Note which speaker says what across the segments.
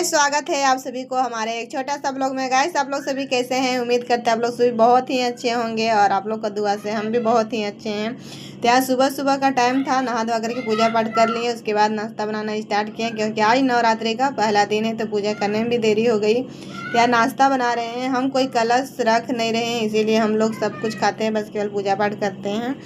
Speaker 1: Guys, स्वागत है आप सभी को हमारे एक छोटा सा ब्लॉग में। गाइस, आप लोग सभी कैसे हैं? उम्मीद करते हैं आप लोग सभी बहुत ही अच्छे होंगे और आप लोग का दुआ से हम भी बहुत ही अच्छे हैं। तो यहाँ सुबह सुबह का टाइम था, नहा धोवा करके पूजा पाठ कर लिए। उसके बाद नाश्ता बनाना स्टार्ट किया क्योंकि आज नवरात्रि का पहला दिन है तो पूजा करने में भी देरी हो गई। तो यार नाश्ता बना रहे हैं हम, कोई कलश रख नहीं रहे हैं, इसीलिए हम लोग सब कुछ खाते हैं, बस केवल पूजा पाठ करते हैं।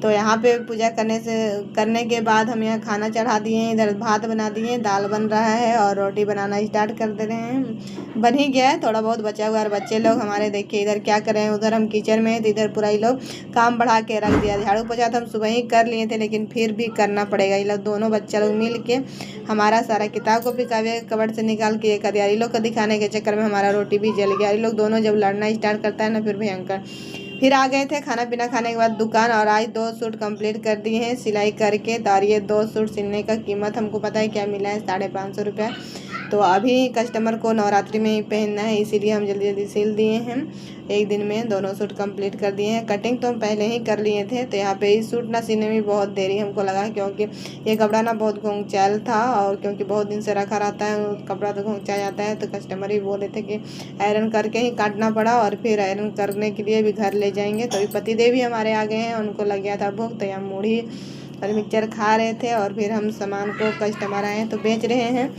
Speaker 1: तो यहाँ पे पूजा करने के बाद हम यहाँ खाना चढ़ा दिए हैं। इधर भात बना दिए, दाल बन रहा है और रोटी बनाना स्टार्ट कर दे रहे हैं। बन ही गया है, थोड़ा बहुत बचा हुआ है। और बच्चे लोग हमारे देखिए इधर क्या कर रहे हैं, उधर हम किचन में, तो इधर पूरा ये लोग काम बढ़ा के रख दिया। झाड़ू पोछा तो हम सुबह ही कर लिए थे, लेकिन फिर भी करना पड़ेगा। ये लोग दोनों बच्चे लोग मिल के हमारा सारा किताब कॉपी काव्य कबर्ड से निकाल के कर दिया। ये लोग को दिखाने के चक्कर में हमारा रोटी भी जल गया। ये लोग दोनों जब लड़ना स्टार्ट करता है ना, फिर भयंकर। फिर आ गए थे खाना पीना खाने के बाद दुकान, और आज 2 सूट कंप्लीट कर दिए हैं सिलाई करके। और ये 2 सूट सिलने का कीमत हमको पता है क्या मिला है, 550 रुपया। तो अभी कस्टमर को नवरात्रि में ही पहनना है, इसीलिए हम जल्दी जल्दी सिल दिए हैं। एक दिन में दोनों सूट कंप्लीट कर दिए हैं। कटिंग तो हम पहले ही कर लिए थे। तो यहाँ पे इस सूट ना सीने में बहुत देरी हमको लगा, क्योंकि ये कपड़ा ना बहुत घोंचाल था, और क्योंकि बहुत दिन से रखा रहता है कपड़ा तो घोंचा जाता है। तो कस्टमर ही बोल रहे थे कि आयरन करके ही काटना पड़ा, और फिर आयरन करने के लिए भी घर ले जाएंगे। तो अभी पतिदेव भी हमारे आ गए हैं, उनको लग गया था भूख, तो यहाँ मूढ़ी और मिक्सचर खा रहे थे। और फिर हम सामान को कस्टमर आए हैं तो बेच रहे हैं,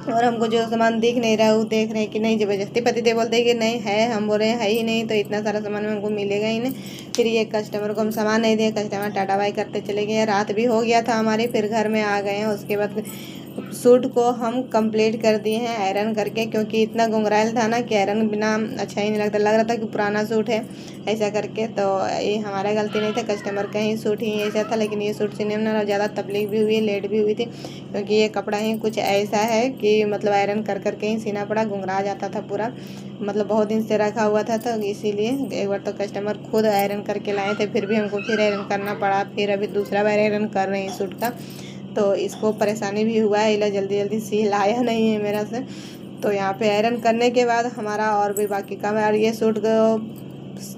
Speaker 1: और हमको जो सामान दिख नहीं रहा वो देख रहे हैं कि नहीं। ज़बरदस्ती पतिदेव बोलते हैं कि नहीं है, हम बोल रहे हैं है ही नहीं, तो इतना सारा सामान में हमको मिलेगा ही नहीं। फिर ये कस्टमर को हम सामान नहीं दिए, कस्टमर टाटा बाई करते चले गए। रात भी हो गया था हमारी, फिर घर में आ गए हैं। उसके बाद सूट को हम कंप्लीट कर दिए हैं आयरन करके, क्योंकि इतना घुंघराइल था ना कि आयरन बिना अच्छा ही नहीं लगता, लग रहा था कि पुराना सूट है ऐसा करके। तो ये हमारा गलती नहीं था, कस्टमर का ही सूट ही ऐसा था। लेकिन ये सूट सीने में ना ज़्यादा तकलीफ भी हुई, लेट भी हुई थी, क्योंकि ये कपड़ा ही कुछ ऐसा है कि मतलब आयरन कर करके ही सीना पड़ा, घुंघरा जाता था पूरा, मतलब बहुत दिन से रखा हुआ था। तो इसीलिए एक बार तो कस्टमर खुद आयरन करके लाए थे, फिर भी हमको फिर आयरन करना पड़ा। फिर अभी दूसरा बार आयरन कर रहे हैं सूट का, तो इसको परेशानी भी हुआ है, इला जल्दी जल्दी सिल आया नहीं है मेरा से। तो यहाँ पे आयरन करने के बाद हमारा और भी बाकी काम है। और ये सूट को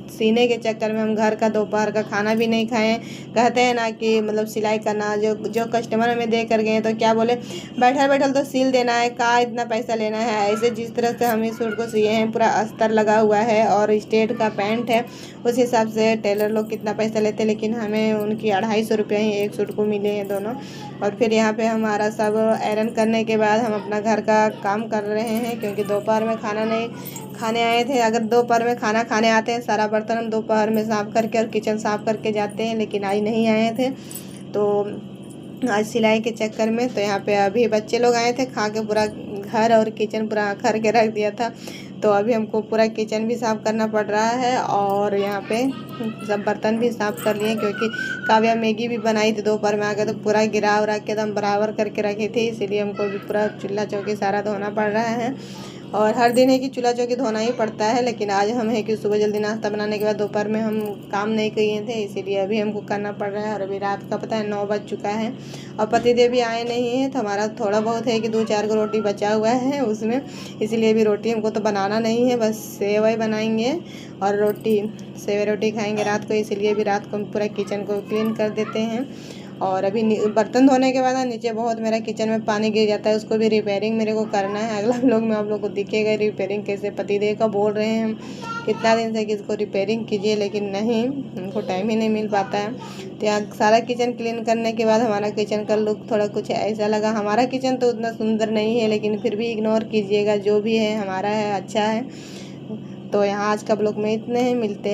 Speaker 1: सीने के चक्कर में हम घर का दोपहर का खाना भी नहीं खाए। कहते हैं ना कि मतलब सिलाई करना, जो जो कस्टमर हमें दे कर गए तो क्या बोले, बैठल बैठल तो सिल देना है, का इतना पैसा लेना है। ऐसे जिस तरह से हम इस सूट को सिए हैं, पूरा अस्तर लगा हुआ है और स्ट्रेट का पैंट है, उस हिसाब से टेलर लोग कितना पैसा लेते हैं, लेकिन हमें उनकी 250 रुपये ही एक सूट को मिले हैं दोनों। और फिर यहाँ पे हमारा सब आयरन करने के बाद हम अपना घर का काम कर रहे हैं, क्योंकि दोपहर में खाना नहीं खाने आए थे। अगर दोपहर में खाना खाने आते हैं, सारा बर्तन हम दोपहर में साफ़ करके और किचन साफ़ करके जाते हैं, लेकिन आज नहीं आए थे। तो आज सिलाई के चक्कर में, तो यहाँ पे अभी बच्चे लोग आए थे, खा के पूरा घर और किचन पूरा कर के रख दिया था। तो अभी हमको पूरा किचन भी साफ़ करना पड़ रहा है, और यहाँ पे सब बर्तन भी साफ़ कर लिए, क्योंकि काव्या मैगी भी बनाई थी दोपहर में आकर, तो पूरा गिरा उरा के एकदम बराबर करके रखी थी, इसीलिए हमको भी पूरा चूल्हा चौकी सारा धोना पड़ रहा है। और हर दिन है कि चूल्हा चौकी धोना ही पड़ता है, लेकिन आज हम है कि सुबह जल्दी नाश्ता बनाने के बाद दोपहर में हम काम नहीं किए थे, इसीलिए अभी हमको करना पड़ रहा है। और अभी रात का पता है 9 बज चुका है, और पतिदेव भी आए नहीं हैं, तो हमारा थोड़ा बहुत है कि 2-4 को रोटी बचा हुआ है उसमें, इसीलिए अभी रोटी हमको तो बनाना नहीं है, बस सेवई बनाएंगे और रोटी, सेवई रोटी खाएंगे रात को। इसीलिए भी रात को हम पूरा किचन को क्लीन कर देते हैं। और अभी बर्तन धोने के बाद नीचे बहुत मेरा किचन में पानी गिर जाता है, उसको भी रिपेयरिंग मेरे को करना है। अगला व्लॉग में आप लोग को दिखेगा रिपेयरिंग कैसे। पतिदेव का बोल रहे हैं हम कितना दिन से कि इसको रिपेयरिंग कीजिए, लेकिन नहीं, उनको टाइम ही नहीं मिल पाता है। तो यहाँ सारा किचन क्लीन करने के बाद हमारा किचन का लुक थोड़ा कुछ ऐसा लगा। हमारा किचन तो उतना सुंदर नहीं है, लेकिन फिर भी इग्नोर कीजिएगा, जो भी है हमारा है, अच्छा है। तो यहाँ आज का व्लॉग में इतने हैं, मिलते हैं।